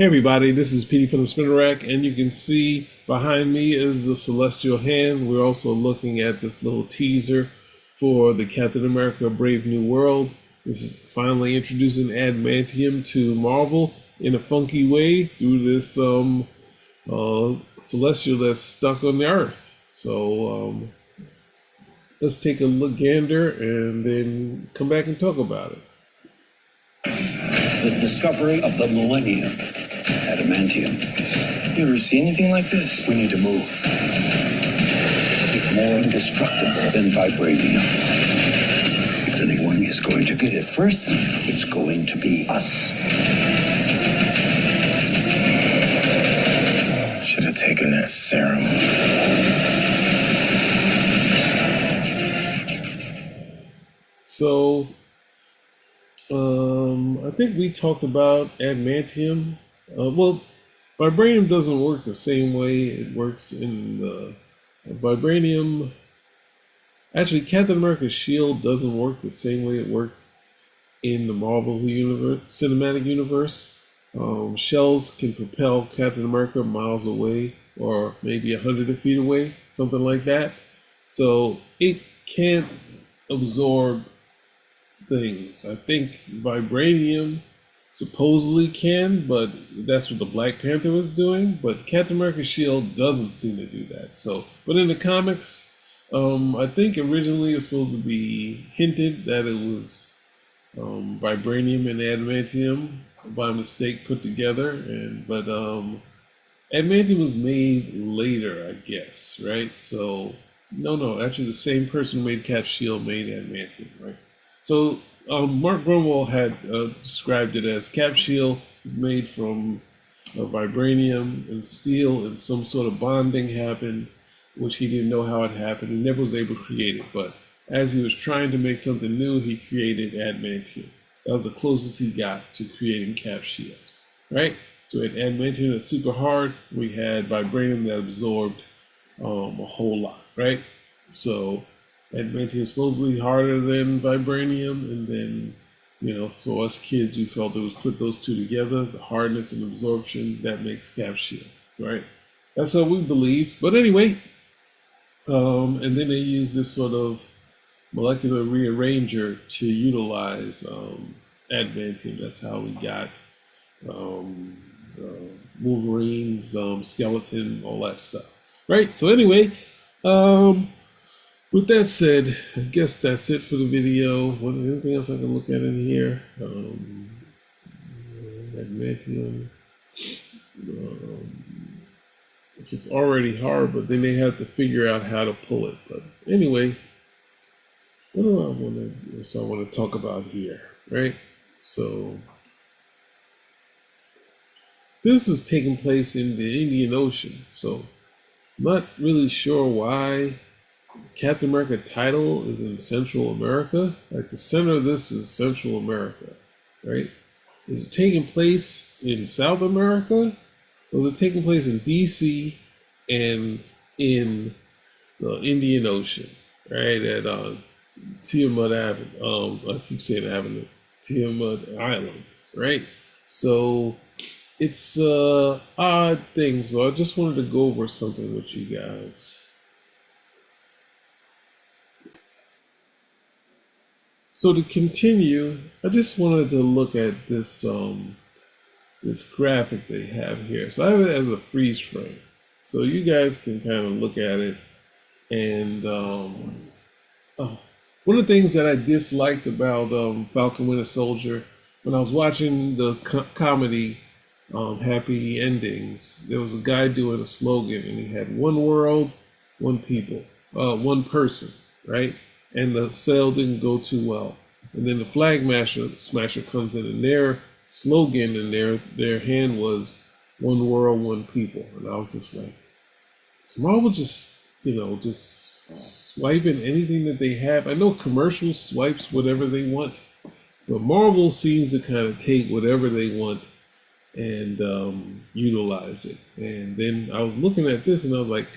Hey everybody, this is Petey from the Spinner Rack, and you can see behind me is the Celestial Hand. We're also looking at this little teaser for the Captain America Brave New World. This is finally introducing Adamantium to Marvel in a funky way through this Celestial that's stuck on the Earth. So let's take a look gander and then come back and talk about it. The discovery of the millennium, Adamantium. You ever see anything like this? We need to move. It's more indestructible than vibranium. If anyone is going to get it first, it's going to be us. Should have taken that serum. So I think we talked about adamantium. Well, vibranium doesn't work the same way it works in the vibranium. Actually, Captain America's shield doesn't work the same way it works in the Marvel universe, cinematic universe. Shells can propel Captain America miles away, or maybe 100 feet away, something like that. So it can't absorb things. I think vibranium supposedly can, but that's what the Black Panther was doing. But Captain America's shield doesn't seem to do that. So, but in the comics, I think originally it was supposed to be hinted that it was vibranium and adamantium by mistake put together, but adamantium was made later, I guess, right? So no, actually the same person who made Cap's shield made adamantium, right? So Mark Grunwald had described it as Cap's shield was made from vibranium and steel, and some sort of bonding happened, which he didn't know how it happened. He never was able to create it, but as he was trying to make something new, he created adamantium. That was the closest he got to creating Cap's shield, right? So we had adamantium that's super hard. We had vibranium that absorbed a whole lot, right? So adamantium is supposedly harder than vibranium, and then, so us kids, we felt it was put those two together, the hardness and absorption, that makes Cap's shield, right? That's what we believe. But anyway, and then they use this sort of molecular rearranger to utilize adamantium. That's how we got Wolverine's skeleton, all that stuff, right? So anyway, with that said, I guess that's it for the video. Anything else I can look at in here? Adamantium. If it's already hard, but then they have to figure out how to pull it. But anyway, what do I want to? So I want to talk about here, right? So this is taking place in the Indian Ocean. So I'm not really sure why Captain America title is in Central America. Like the center of this is Central America, right? Is it taking place in South America? Or is it taking place in DC and in the Indian Ocean, right? At Tiamut Avenue. I keep saying Avenue. Tiamut Island, right? So it's odd thing. So I just wanted to go over something with you guys. So to continue, I just wanted to look at this this graphic they have here. So I have it as a freeze frame, so you guys can kind of look at it. And one of the things that I disliked about Falcon Winter Soldier, when I was watching the comedy Happy Endings, there was a guy doing a slogan, and he had one world, one people, one person, right? And the sale didn't go too well. And then the Flag Smasher comes in, and their slogan and their hand was one world, one people. And I was just like, is Marvel just swiping anything that they have? I know commercial swipes whatever they want, but Marvel seems to kind of take whatever they want and utilize it. And then I was looking at this and I was like,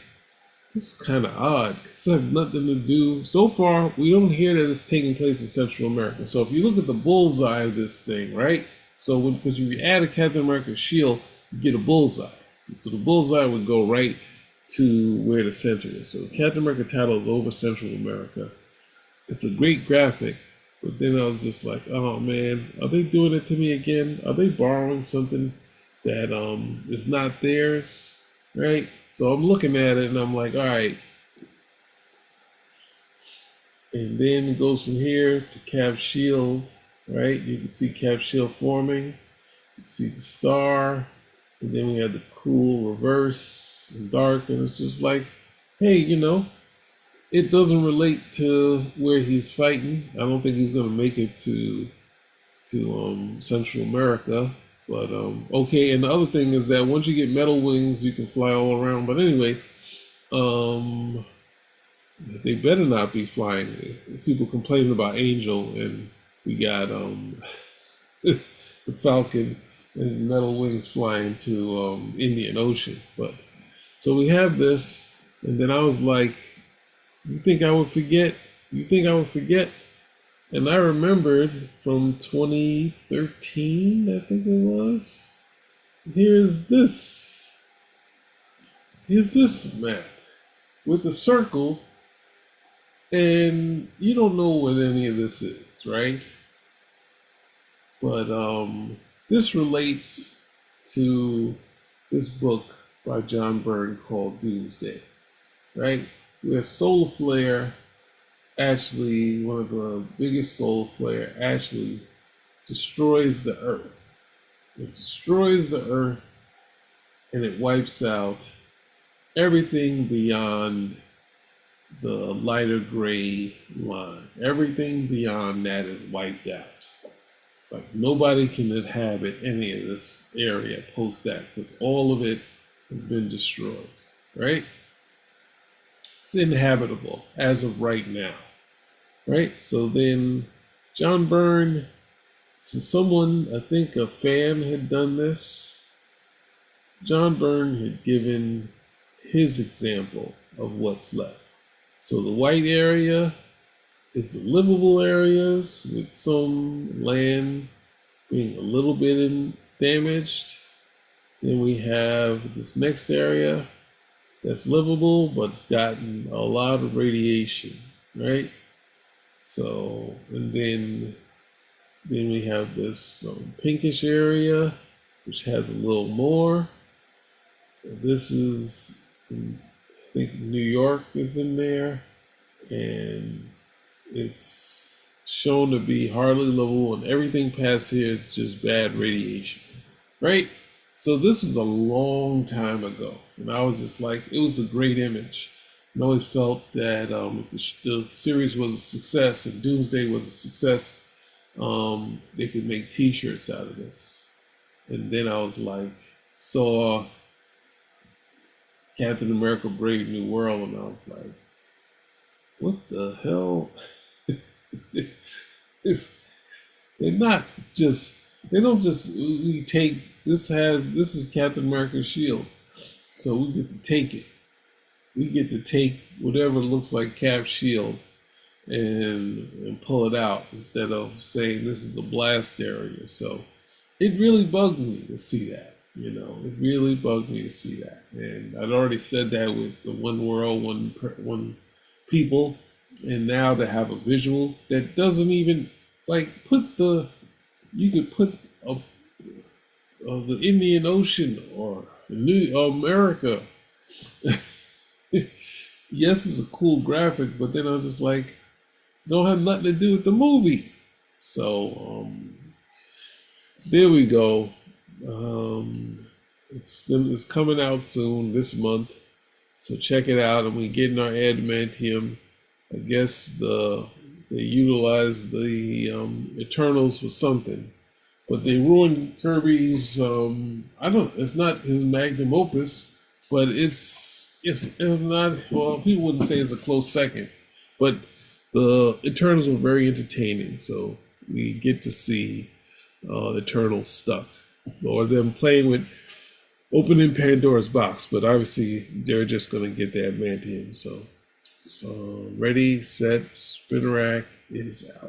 this is kind of odd, because it has nothing to do. So far, we don't hear that it's taking place in Central America. So if you look at the bullseye of this thing, right? So because you add a Captain America shield, you get a bullseye. So the bullseye would go right to where the center is. So Captain America title is over Central America. It's a great graphic, but then I was just like, oh man, are they doing it to me again? Are they borrowing something that is not theirs? Right? So I'm looking at it and I'm like, all right. And then it goes from here to Cap Shield, right? You can see Cap Shield forming. You can see the star. And then we have the cool reverse and dark. And it's just like, hey, it doesn't relate to where he's fighting. I don't think he's going to make it to Central America. But okay, and the other thing is that once you get metal wings, you can fly all around. But anyway, they better not be flying. People complaining about Angel, and we got the Falcon and metal wings flying to Indian Ocean. But so we have this, and then I was like, "You think I would forget? You think I would forget?" And I remembered from 2013, I think it was. Here's this. Here's this map with the circle. And you don't know what any of this is, right? But this relates to this book by John Byrne called Doomsday, right? Where Solar Flare actually, one of the biggest Solar Flare, actually destroys the Earth. It destroys the Earth and it wipes out everything beyond the lighter gray line. Everything beyond that is wiped out. Like nobody can inhabit any of this area post that because all of it has been destroyed, right? It's inhabitable as of right now, right? So then John Byrne, so someone, I think a fan had done this. John Byrne had given his example of what's left. So the white area is the livable areas with some land being a little bit damaged. Then we have this next area that's livable, but it's gotten a lot of radiation, right? So, and then we have this pinkish area, which has a little more. This is, I think New York is in there, and it's shown to be hardly livable, and everything past here is just bad radiation, right? So this was a long time ago, and I was just like, it was a great image. I always felt that if the series was a success and Doomsday was a success, they could make T-shirts out of this. And then I was like, saw Captain America: Brave New World, and I was like, what the hell? They're not just, they don't just, we take, this is Captain America's shield. So we get to take it. We get to take whatever looks like Cap's shield and pull it out instead of saying this is the blast area. So it really bugged me to see that. It really bugged me to see that. And I'd already said that with the one world, one people, and now to have a visual that doesn't even like you could put the Indian Ocean or New America. Yes, it's a cool graphic, but then I was just like, don't have nothing to do with the movie. So there we go. It's coming out soon this month, so check it out. And we getting our Adamantium. I guess they utilize the Eternals for something, but they ruined Kirby's. It's not his magnum opus, but it's not. Well, people wouldn't say it's a close second, but the Eternals were very entertaining. So we get to see Eternals stuff or them playing with opening Pandora's box, but obviously they're just going to get that Adamantium. So ready, set, spinner rack is out.